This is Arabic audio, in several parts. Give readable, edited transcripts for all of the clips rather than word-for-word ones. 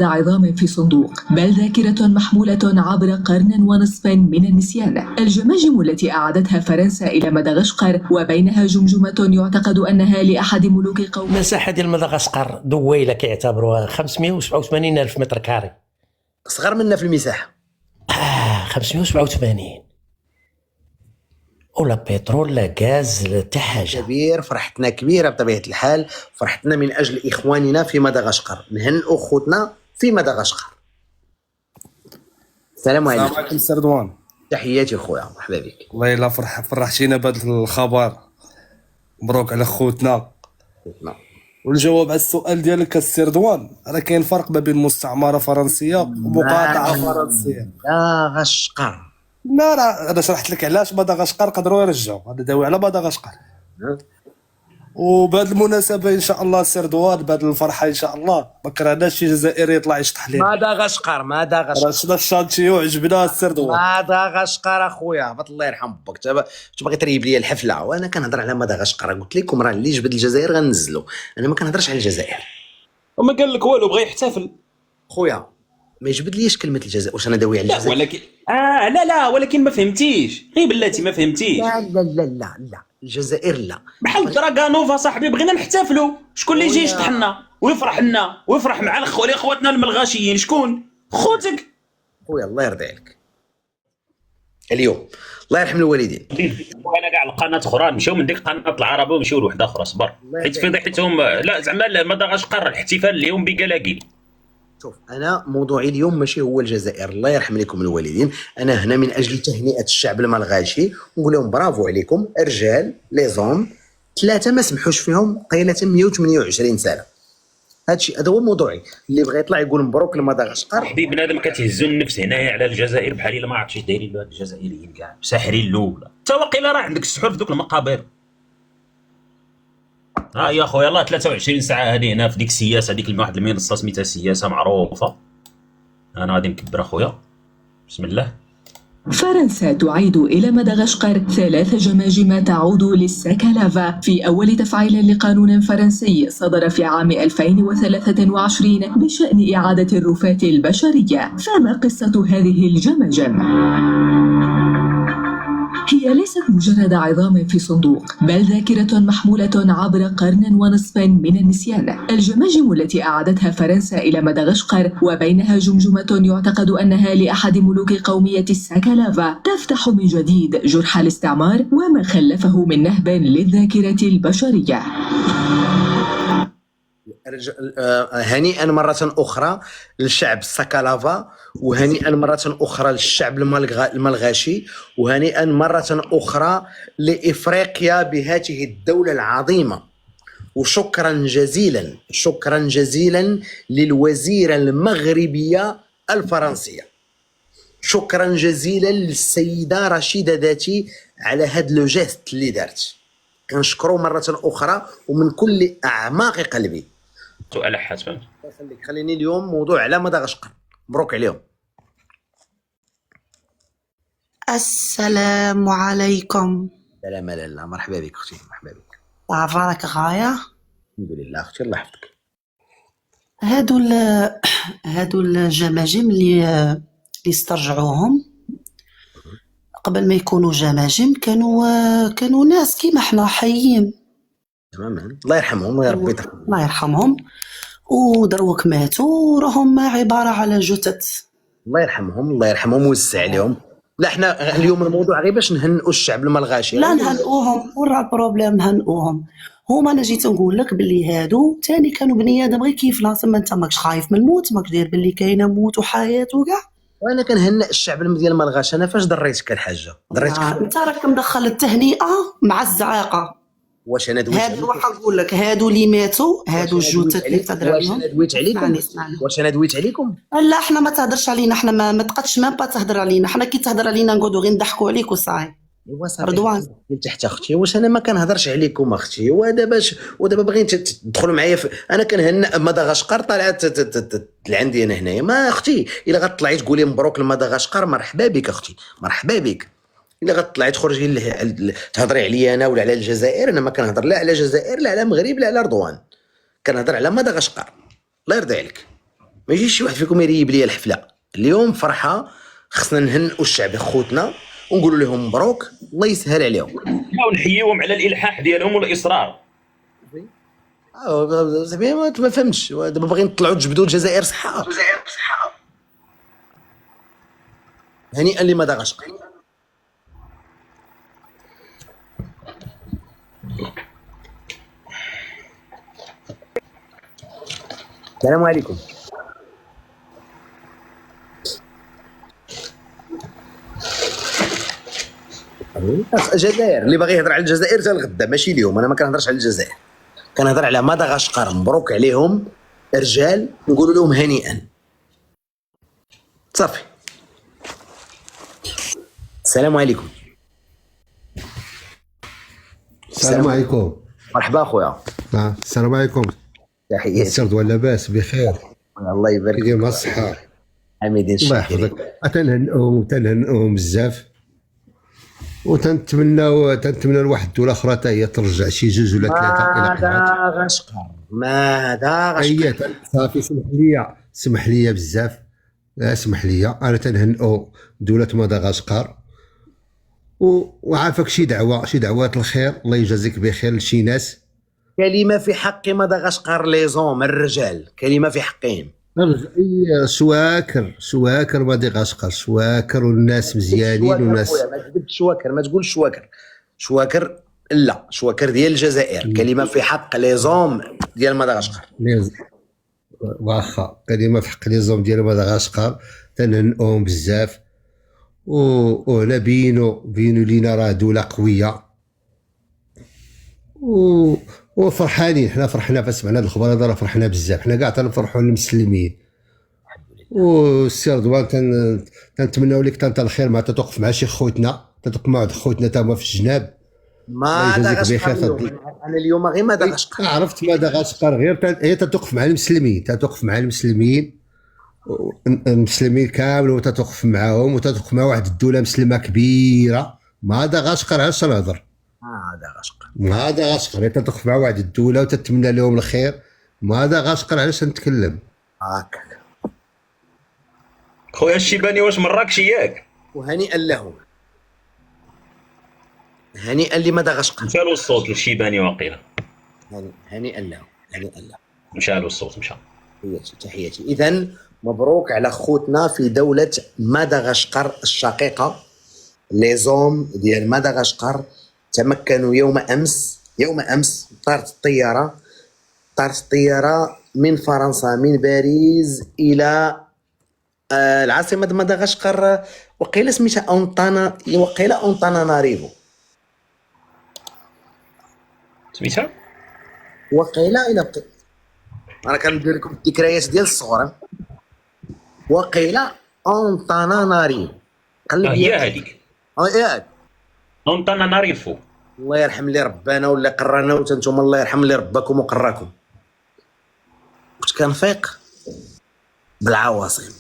عظام في صندوق، بل ذاكرة محمولة عبر قرن ونصف من النسيان. الجماجم التي أعادتها فرنسا إلى مدغشقر وبينها جمجمة يعتقد أنها لأحد ملوك قوم. المساحة ديال مدغشقر دويلة كيعتبروها 587 ألف متر كاري، صغر منا في المساحة. 587. ولا بترول لا غاز لا حتى حاجة. كبير، فرحتنا كبيرة بطبيعة الحال، فرحتنا من أجل إخواننا في مدغشقر، نهنئوا خوتنا في مدغشقر. السلام عليكم. السلام عليكم سي رضوان. تحياتي خويا، مرحبا بك. والله الا فرحتينا بهذا الخبر، مبروك على خوتنا. والجواب على السؤال ديالك السي رضوان، راه كاين فرق ما بين مستعمره فرنسيه ومقاطعه فرنسيه. مدغشقر لا انا شرحت لك علاش مدغشقر قدروا يرجعوا، هذا داوي على مدغشقر. وبهذه المناسبه ان شاء الله سي رضوان، بهذه الفرحه ان شاء الله ما كرهناش شي جزائري يطلع يشطح لينا. مدغشقر راه شفنا الشانتيو عجبنا السي رضوان. مدغشقر اخويا، بط الله يرحم باك، باغي تريب لي الحفله وانا كنهضر على مدغشقر. قلت لكم راه اللي جبد الجزائر غنزلو، انا ما كنهضرش على الجزائر. وما قال لك والو، بغى يحتفل خويا. ما يجبد ليش كلمه الجزائر، واش انا داوي على لا الجزائر؟ ولكن لا ولكن ما فهمتيش، غير بلاتي ما فهمتيش. لا الجزائر لا. بحال دراغانوفا صاحبي، بغينا نحتفلوا، شكون اللي يجي يشطح لنا ويفرح لنا ويفرح مع اخواتنا الملغاشيين؟ شكون؟ خوتك خويا الله يرضي عليك. اليوم الله يرحم الوالدين. وانا كاع القناه اخرى نمشيو من ديك قناه العربه ونمشيو لوحده اخرى. صبر، حيت فضيحتهم. لا زعما مدغشقر الاحتفال اليوم بقلاقيل. شوف، انا موضوعي اليوم ماشي هو الجزائر، الله يرحم لكم الوالدين. انا هنا من اجل تهنئه الشعب الملغاشي ونقول لهم برافو عليكم، رجال لي زوم، ثلاثه ما سمحوش فيهم طيله 128 سنه. هذا هو موضوعي. اللي بغى يطلع يقول مبروك لمدغشقر. حبيبي بنادم كتهزو النفس هنايا على الجزائر بحال الا ما عرفتش دايرين له هاد الجزائريين كاع ساحرين الاولى. انت واقيلا راه عندك السحور في دوك المقابر. يا خويا الله 23 ساعه هذه هنا في ديك السياسه، هذيك واحد المنصه سميتها سياسه معروفه. انا غادي نكبر اخويا، بسم الله. فرنسا تعيد إلى مدغشقر 3 جماجم تعود للساكالافا في أول تفعيل لقانون فرنسي صدر في عام 2023 بشأن إعادة الرفات البشرية. فما قصة هذه الجماجم؟ هي ليست مجرد عظام في صندوق، بل ذاكرة محمولة عبر قرن ونصف من النسيان. الجماجم التي أعادتها فرنسا إلى مدغشقر وبينها جمجمة يعتقد أنها لأحد ملوك قومية الساكالافا تفتح من جديد جرح الاستعمار وما خلفه من نهب للذاكرة البشرية. هنيئا مرة أخرى للشعب الساكالافا، وهنيئا مرة أخرى للشعب الملغاشي، وهنيئا مرة أخرى لإفريقيا بهذه الدولة العظيمة. وشكرا جزيلا للوزيرة المغربية الفرنسية. شكرا جزيلا للسيدة رشيدة ذاتي على هذا لو جيست اللي دارت. كنشكرو مرة أخرى ومن كل أعماق قلبي. سؤال حاد فهمت. خليني اليوم موضوع على مدغشقر. مبروك عليهم. السلام عليكم. سلام لاله، مرحبا بك اختي، مرحبا بك. عفاك غاية. الحمد لله اختي، الله يحفظك. هادو الجماجم اللي استرجعوهم قبل ما يكونوا جماجم كانوا ناس كيما حنا حيين تماما، الله يرحمهم ويا ربي الله يرحمهم. ودروك ماتوا وراهم عبارة على جثث. الله يرحمهم ويوسع عليهم. لا احنا اليوم الموضوع غير باش نهنئوا الشعب الملغاشي. لا نهنئوهم، ورا البروبليم نهنئوهم. هما انا جيت نقول لك باللي هادو تاني كانوا بني ادم غير كيفنا، تما انت ماكش خايف من الموت، ماكش داير باللي كاينه موت وحياه وكاع. وانا كنهنئ الشعب ديال الملغاش. انا فاش ضريتك الحاجه ضريتك انت راك مدخل التهنئه مع الزعاقه. واش انا دويت هادو واحد نقول لك، هادو اللي ماتوا، هادو الجثث اللي تهضر عليهم. واش انا دويت عليكم؟ لا احنا ما تهضرش علينا، احنا ما تقدش ما تهضر علينا. احنا كي تهضر علينا نقعدوا غير نضحكوا عليك وصاي. رضوان تحت اختي، واش انا ما كنهضرش عليكم اختي؟ ودابا باغيين تدخلوا معايا انا كنهنئ مدغشقر. طلعت لعندي انا هنايا. ما اختي الا غطلعي تقولي مبروك لمدغشقر، مرحبا بك اختي، مرحبا بك. الا غطلعي تخرجي تهضري عليا انا ولا على الجزائر، انا ما كنهضر لا على الجزائر لا على المغرب لا على رضوان، كنهضر على مدغشقر. الله يرضي عليك. ما يجيش شي واحد فيكم يريب لي الحفله. اليوم فرحه، خصنا نهنئوا الشعب خوتنا ونقولوا لهم مبروك، الله يسهل عليهم. ونحييهم على الالحاح ديالهم والاصرار. زعما ما فهمتش، دابا باغيين نطلعوا تجبدوا الجزائر صحه. هنيئا لمدغشقر. السلام عليكم. الجزائر اللي باغي يهضر على الجزائر حتى الغدا، ماشي اليوم. انا ما كنهضرش على الجزائر، كنهضر على مدغشقر. مبروك عليهم رجال، نقولوا لهم هنيئا. صافي. السلام عليكم. السلام عليكم. مرحبا اخويا. السلام عليكم. تحياتي. السرد ولا لاباس بخير؟ الله يبارك كيداير مع الصحة؟ حميدين الله الشاكرين. يحفظك. تنهنئوهم بزاف، وتنتمناو لواحد الدولة أخرى حتى هي ترجع شي جوج ولا ثلاثة إلى مدغشقر. مدغشقر. صافي. سمح لي بزاف. اسمح لي، أنا تنهنئو دولة مدغشقر، وعافاك شي دعوات الخير، الله يجازيك بخير لشي ناس. كلمة في حق مدغشقر لي زوم الرجال، كلمة في حقهم. شواكر مدغشقر، شواكر والناس مزيانين والناس. ما تقولش شواكر، ما تقولش شواكر لا، شواكر ديال الجزائر. كلمة في حق لي زوم ديال مدغشقر. واخا كلمة في حق لي زوم ديال مدغشقر، تنهنئوهم بزاف. وهنا بينوا لينا راه دولة قوية، وفرحانين. حنا فرحنا فسمعنا هاد الخبر هذا، راه فرحنا بزاف. حنا كاع تنفرحوا المسلمين. والسي رضوان تنتمناو لك انت الخير، ما تتوقف مع شي خوتنا، تتوقف مع خوتنا تا هما في الجناب. مدغشقر انا اليوم غير مدغشقر. عرفت مدغشقر غير هي تتوقف مع المسلمين، المسلمين كامل، وتتوقف معاهم، وتتوقف مع واحد الدولة مسلمة كبيرة. مدغشقر علاش تنهضر؟ مدغشقر هي تتوقف مع واحد الدولة وتتمنى لهم الخير. مدغشقر علاش نتكلم هكاك. خويا الشيباني واش مراكش ياك؟ وهنيئا لهم، هنيئا لمدغشقر. مشى له الصوت للشيباني واقيلا. هنيئا لهم. مشى له الصوت مشى. تحياتي. إذن مبروك على خوتنا في دولة مدغشقر الشقيقة. لي زوم ديال مدغشقر تمكنوا يوم أمس. طارت الطيارة من فرنسا، من باريس إلى العاصمة مدغشقر. وقيل سميتها أونطاناناريفو. سميتها؟ وقيل انا كندير لكم الذكريات ديال الصغر. وقيل أونطاناناريفو. هي هذيك ياك أونطاناناريفو. الله يرحم اللي ربانا واللي قرانا، وانتم الله يرحم اللي رباكم وقراكم. كنت كنفيق بالعواصم.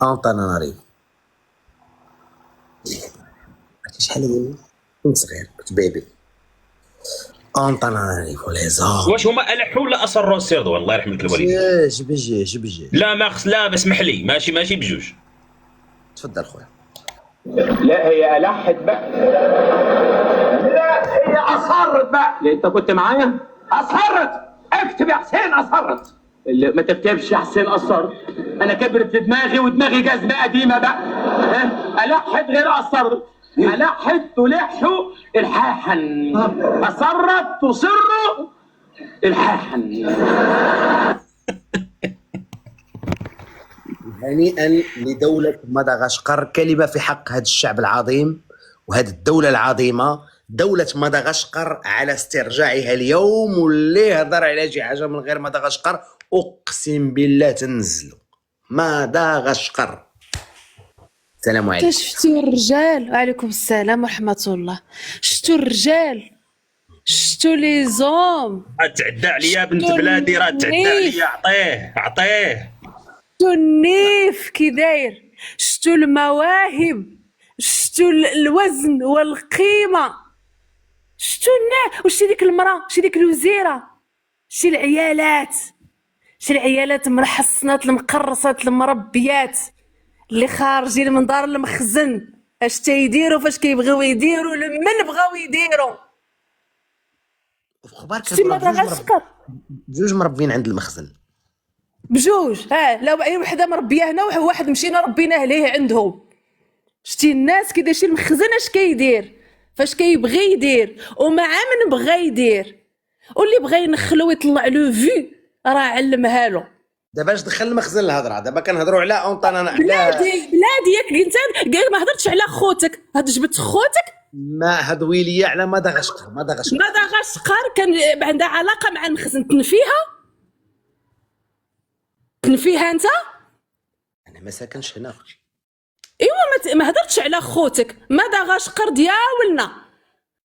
أونطاناناريفو. شحال هي كنت صغير، كنت بيبي. أونطاناناريفو لي زون. واش هما ألحوا ولا أصروا السي رضوان الله يرحم لك الوالدين؟ بجي. لا ما خص، لا اسمح لي، ماشي بجوج. تفضل خويا. لا هي ألحت بقى. لا هي أصرت بقى. أنت كنت معايا؟ أصرت. اكتب يا حسين أصرت. اللي ما تكتبش يا حسين أصرت. أنا كبرت في دماغي ودماغي جزمة قديمة بقى. ألحت غير أصرت. ألحت تلح إلحاحا. أصرت تصر إلحاحا. هنيئا لدولة مدغشقر. كلمة في حق هذا الشعب العظيم وهذه الدولة العظيمة، دولة مدغشقر، على استرجاعها اليوم. واللي يهضر على شي حاجة من غير مدغشقر أقسم بالله تنزلوا. مدغشقر. السلام عليكم. شفتوا الرجال؟ وعليكم السلام ورحمة الله. شفتوا الرجال؟ شفتوا لي زوم؟ تعدى عليا بنت بلادي، راه تعدى عليا. عطيه. شفتوا النيف كي داير؟ شفتوا المواهب؟ شفتوا الوزن والقيمة؟ شفتوا واش ديك المرأة، شتي ديك الوزيرة، شي العيالات، شي العيالات المحصنات المقرصات المربيات اللي خارجين من دار المخزن، اش تيديروا فاش كيبغيو يديروا لمن بغاو يديروا. وفي اخبارك شتي مدغشقر بجوج مربين عند المخزن بجوج، لا اي وحده مربيه هنا وواحد مشينا ربيناه ليه عندهم. شتي الناس كي داير المخزن اش كيدير فاش كيبغي يدير ومع من بغى يدير، واللي بغى ينخلو ويطلع له في راه علمها له. دابا اش دخل المخزن الهضره؟ دابا كنهضروا على اونطانا على بلادي ياك انت قال ما هضرتش على خوتك، هاد جبت خوتك ما هضوي لي على مدغشقر. مدغشقر كان عندها علاقه مع المخزن. تنفيها انت؟ انا ما ساكنش هنا اختي. ايوا ما هضرتش على خوتك. مدغشقر دياولنا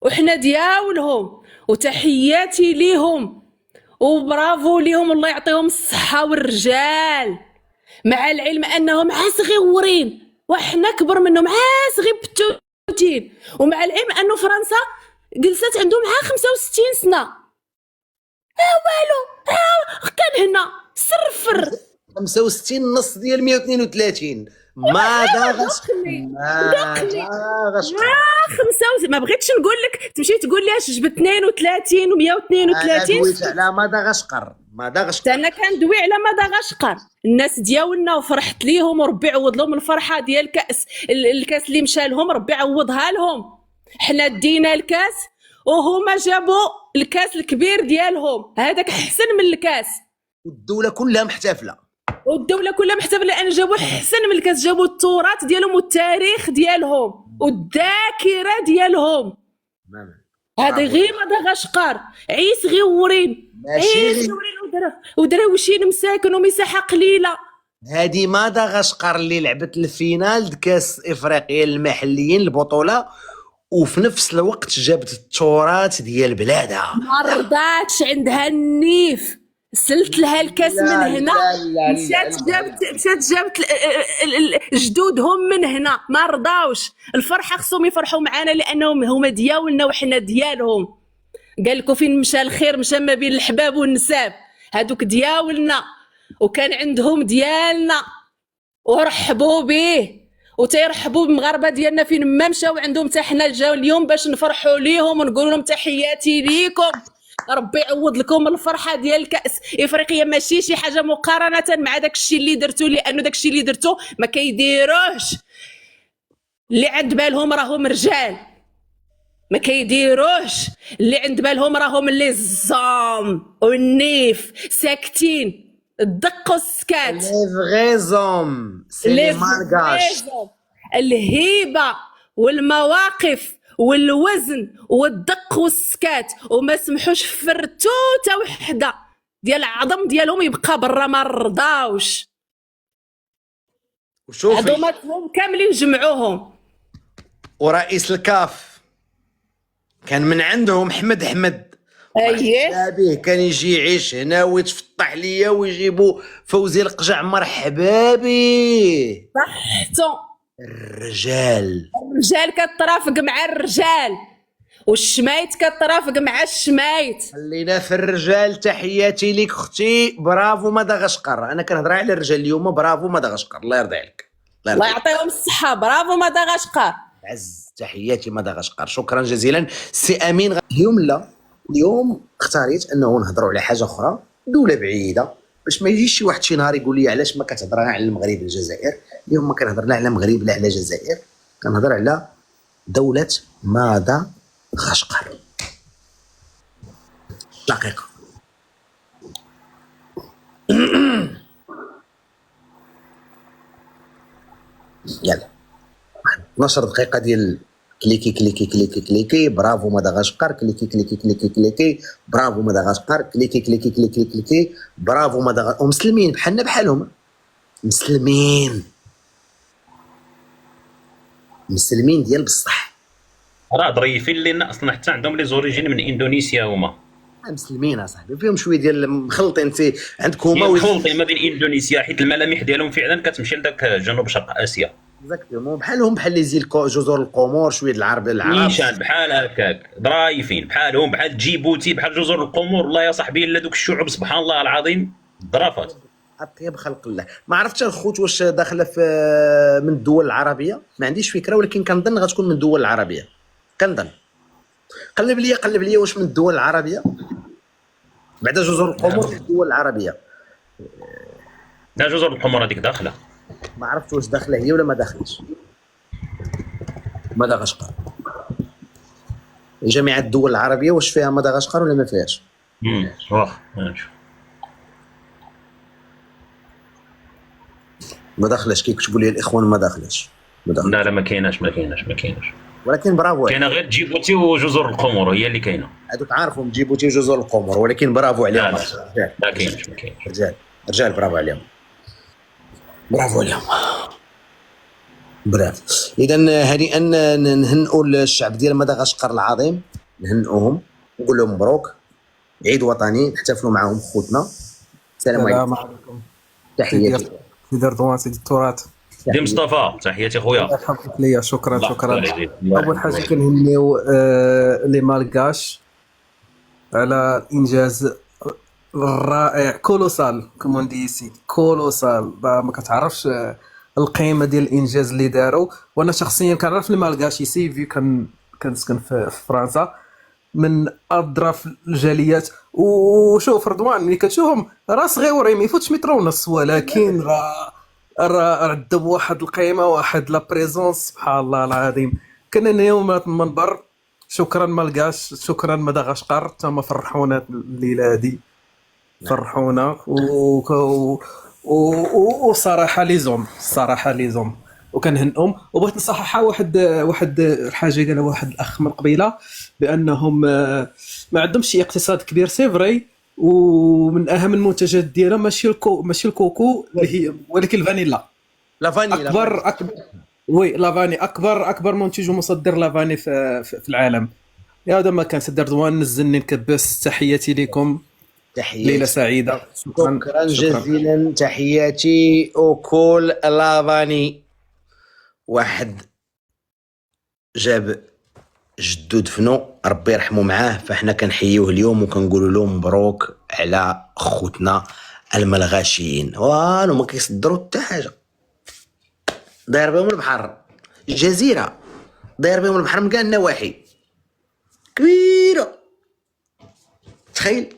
وحنا دياولهم، وتحياتي ليهم وبرافو ليهم، الله يعطيهم الصحه والرجال، مع العلم انهم صغيورين وحنا كبر منهم صغير بتوتين، ومع العلم انه فرنسا جلست عندهم 65 سنه. والو كان هنا صرفر 65 نص ديال 132. مدغشقر ما بغيتش نقول لك تمشي تقول لي اش جبت 32 و132. دويت على مدغشقر. انا كندوي على مدغشقر، الناس ديالنا وفرحت ليهم وربي يعوض لهم الفرحه ديال الكاس اللي مشى لهم، ربي يعوضها لهم. حنا دينا الكاس وهما جابوا الكاس الكبير ديالهم، هذاك احسن من الكاس. والدوله كلها محتفله لان جابوا احسن من الكاس، جابوا التراث ديالهم والتاريخ ديالهم والذاكره ديالهم. هذا غير مدغشقر صغيورين ودراوشين مساكن ومساحه قليله. هذه مدغشقر اللي لعبت الفينال كاس افريقيا المحليين البطوله، وفي نفس الوقت جابت التراث ديال بلادها. ما رضاتش عندها النيف، سلت لها الكاس من هنا، مشات جابت جدودهم من هنا، ما رضاوش. الفرحه خصهم يفرحوا معنا لانهم هما ديالنا وحنا ديالهم. قال لكم فين مشى الخير مشى ما بين الحباب والنساب، هادوك ديالنا وكان عندهم ديالنا ورحبوا به وتيرحبوا بالمغاربه ديالنا فين ما مشاو عندهم. حتى حنا جاو اليوم باش نفرحوا ليهم ونقول لهم تحياتي ليكم، ربي يعوض لكم الفرحه ديال كاس افريقيا. ماشي شي حاجه مقارنه مع داك الشيء اللي درتو، لانه داك الشيء اللي درتو ما كيديروش اللي عند بالهم راهم رجال، ما كيديروش اللي عند بالهم راهم اللي الزام والنيف ساكتين الدق والسكات. لي فغيزوم سي لي مارغاش، الهيبه والمواقف والوزن والدق والسكات، وما سمحوش فرتوته وحده ديال العظم ديالهم يبقى برا، ما رضاوش. وشوفي عظماتهم كاملين جمعوهم. ورئيس الكاف كان من عندهم حمد اييه كان يجي يعيش هنا ويتفطح ليا ويجيبوا فوزي القجع مرحبا به. صحتو الرجال كترافق مع الرجال، والشمايت كترافق مع الشمايت. خلينا في الرجال. تحياتي ليك اختي، برافو مدغشقر. انا كنهضر على الرجال اليوم، برافو مدغشقر، الله يرضي عليك. الله يعطيهم الصحه، برافو مدغشقر. عز تحياتي مدغشقر، شكرا جزيلا سي امين. اليوم اختاريت انه نهضروا على حاجه اخرى، دوله بعيده، باش ما يجيش شي واحد شي نهار يقول لي علاش ما كتهضر على المغرب الجزائر. اليوم ما كنهضر لا على المغرب لا على الجزائر، كنهضر على دوله مدغشقر. دقيقه يلا 12 دقيقه ديال كليكي كليكي كليكي كليكي، برافو مدغشقر، كليكي كليكي كليكي كليكي، برافو مدغشقر، كليكي كليكي كليكي كليكي، برافو مدغشقر. ومسلمين بحالنا بحالهم، مسلمين ديال بصح، راه ظريفين لنا اصلا، حتى عندهم لي زوريجين من اندونيسيا هما مسلمين اصاحبي، فيهم شويه ديال مخلطين. عندكم مخلطين ما بين اندونيسيا، حيت الملامح ديالهم فعلا كتمشي لذاك جنوب شرق اسيا. اكزاكتومون بحالهم بحال لي زيل جزر القمور شويه العرب نيشان بحال هكاك ظرايفين بحالهم بحال جيبوتي بحال جزر القمور. والله يا صاحبي الا دوك الشعوب سبحان الله العظيم ظرافات. اطيب خلق الله. ما عرفتش الخوت واش داخله في من الدول العربيه، ما عنديش فكره، ولكن كنظن غتكون من الدول العربيه. كنظن قلب لي واش من الدول العربيه بعدا جزر القمور من الدول العربيه. لا جزر القمر هذيك داخله. ما عرفت واش داخله هي ولا ما داخلش. مدغشقر جميع الدول العربيه واش فيها مدغشقر ولا ما فيهاش؟ واخ نشوف. ما داخلاش كيكتبوا لي الاخوان ما داخلاش. لا ما كايناش ولكن برافو كاينه غير جيبوتي وجزر القمر هي اللي كاينه. هذوك عارفهم جيبوتي وجزر القمر، ولكن برافو عليهم. ما كاينش رجال برافو عليهم. برافو. اذا هنيئا نهنئوا الشعب ديال مدغشقر العظيم، نهنئوهم نقول لهم مبروك عيد وطني، نحتفلوا معهم خوتنا. السلام عليكم. تحياتي سيدي رضوان سيدي التراث. دي مصطفى تحياتي خويا. يحفظك ليا. شكرا. اول حاجه كنهنيو لي مالغاش على الانجاز الرائع كولوسال كومون دي سي كولوسال. ما كتعرفش القيمه ديال الانجاز اللي داروا. وانا شخصيا كنعرف لي مالغاش سي في كنسكن في فرنسا، من اظرف الجاليات. وشوف رضوان ملي كتشوفهم راه صغيورين ما يفوتش متر ونص، ولكن راه عندهم واحد القيمه واحد لا بريزونس سبحان الله العظيم. كنا اليوم المنبر. شكرا مالغاش، شكرا مدغشقر، تما فرحونا الليله هذه فرحونا. وصراحه ليزوم وكنهنئهم. وبغيت نصححها واحد الحاجه قالها واحد الاخ من قبيله بانهم ما عندهمش شي اقتصاد كبير سي فري، ومن اهم المنتجات ديالها ماشي الكوكو اللي هي ولكن الفانيلا. لا فاني اكبر منتج ومصدر لافاني في العالم. هذا ما كان سيدي رضوان نزلني نكبس. تحياتي لكم، ليله سعيده. شكرا جزيلا. تحياتي وكل لافاني. واحد جاب جدو دفنو ربي يرحمه معاه، فاحنا كنحيوه اليوم وكنقولوا لهم مبروك على خوتنا الملغاشيين. والو ما كيصدروا حتى حاجه، داير بهم البحر جزيره، داير بهم البحر من كاع النواحي كبيره تخيل،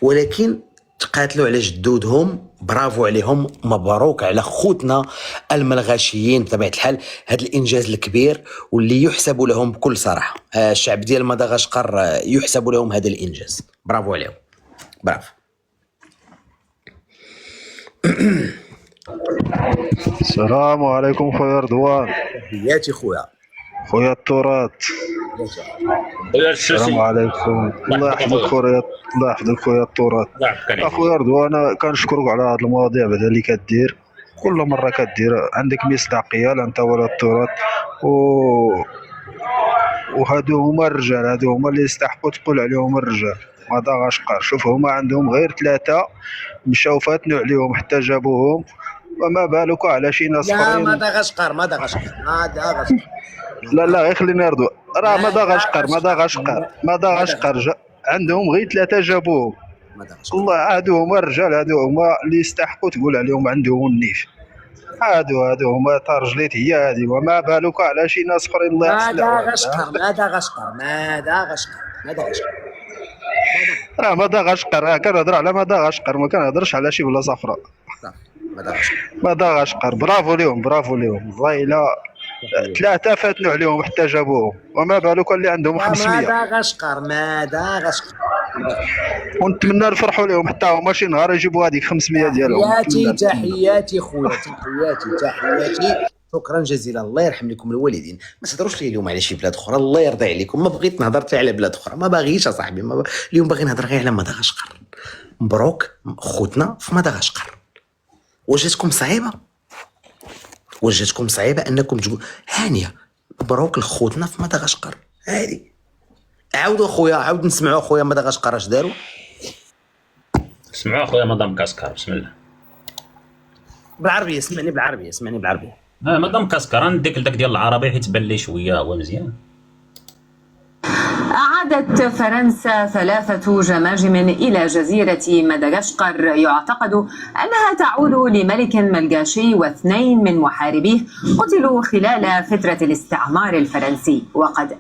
ولكن تقاتلوا على جدودهم. برافو عليهم، مبروك على خوتنا الملغاشيين. بطبيعه الحال هذا الانجاز الكبير واللي يحسب لهم بكل صراحه. الشعب ديال مدغشقر يحسب لهم هذا الانجاز. برافو عليهم، برافو. السلام عليكم خويا رضوان. تحياتي خويا التراث. السلام عليكم. الله يحفظك خويا، الله يحفظك خويا التراث. اخويا رضوان انا كنشكرك على هذه المواضيع بعدا اللي كدير كل مره، كدير عندك مصداقيه انت ولا التراث. وهادو هما الرجال، هادو هما اللي يستحقوا تقول عليهم الرجال. مدغشقر شوف هما عندهم غير 3 مشاو فاتنوا عليهم حتى جابوهم، وما بالك على شي ناس اخرين. لا مدغشقر لا غير خليني نردو. راه مدغشقر عندهم غير 3 جابوهم. الله هادو هما الرجال، هادو هما اللي يستحقوا تقول عليهم عندهم النيف. هادو هما ترجليت هي هادي، وما بالك على شي ناس اخرين. الله يحسن. مدغشقر راه مدغشقر كنهضر على مدغشقر، ما كنهضرش على شي بلاصه اخرى. مدغشقر برافو ليهم والله الا 3 فاتنوا عليهم حتى جابوهم، وما بالك اللي عندهم 500. مدغشقر ونتمنى نفرحوا لهم حتى هما شي نهار يجيبوا هذيك 500 ديالهم. تحياتي خويا، تحياتي. شكرا جزيلا. الله يرحم لكم الوالدين. ما تهضروش لي اليوم على شي بلاد اخرى، الله يرضي عليكم. ما بغيت نهضر حتى على بلاد اخرى، ما باغيش اصاحبي. اليوم باغي نهضر غير على مدغشقر. مبروك خوتنا في مدغشقر. واش جاتكم صعيبه انكم تقولوا هانيه مبروك لخوتنا في مدغشقر؟ عادي. عاودوا اخويا، عاود نسمعوا اخويا مدغشقر اش داروا. سمعوا اخويا مدغشقر. بسم الله بالعربيه، اسمعني بالعربيه. مادام كاسكر نديك لداك ديال العربي حيت بان لي شويه هو مزيان. أعادت فرنسا 3 جماجم إلى جزيرة مدغشقر يعتقد أنها تعود لملك ملغاشي و2 من محاربيه قتلوا خلال فترة الاستعمار الفرنسي. وقد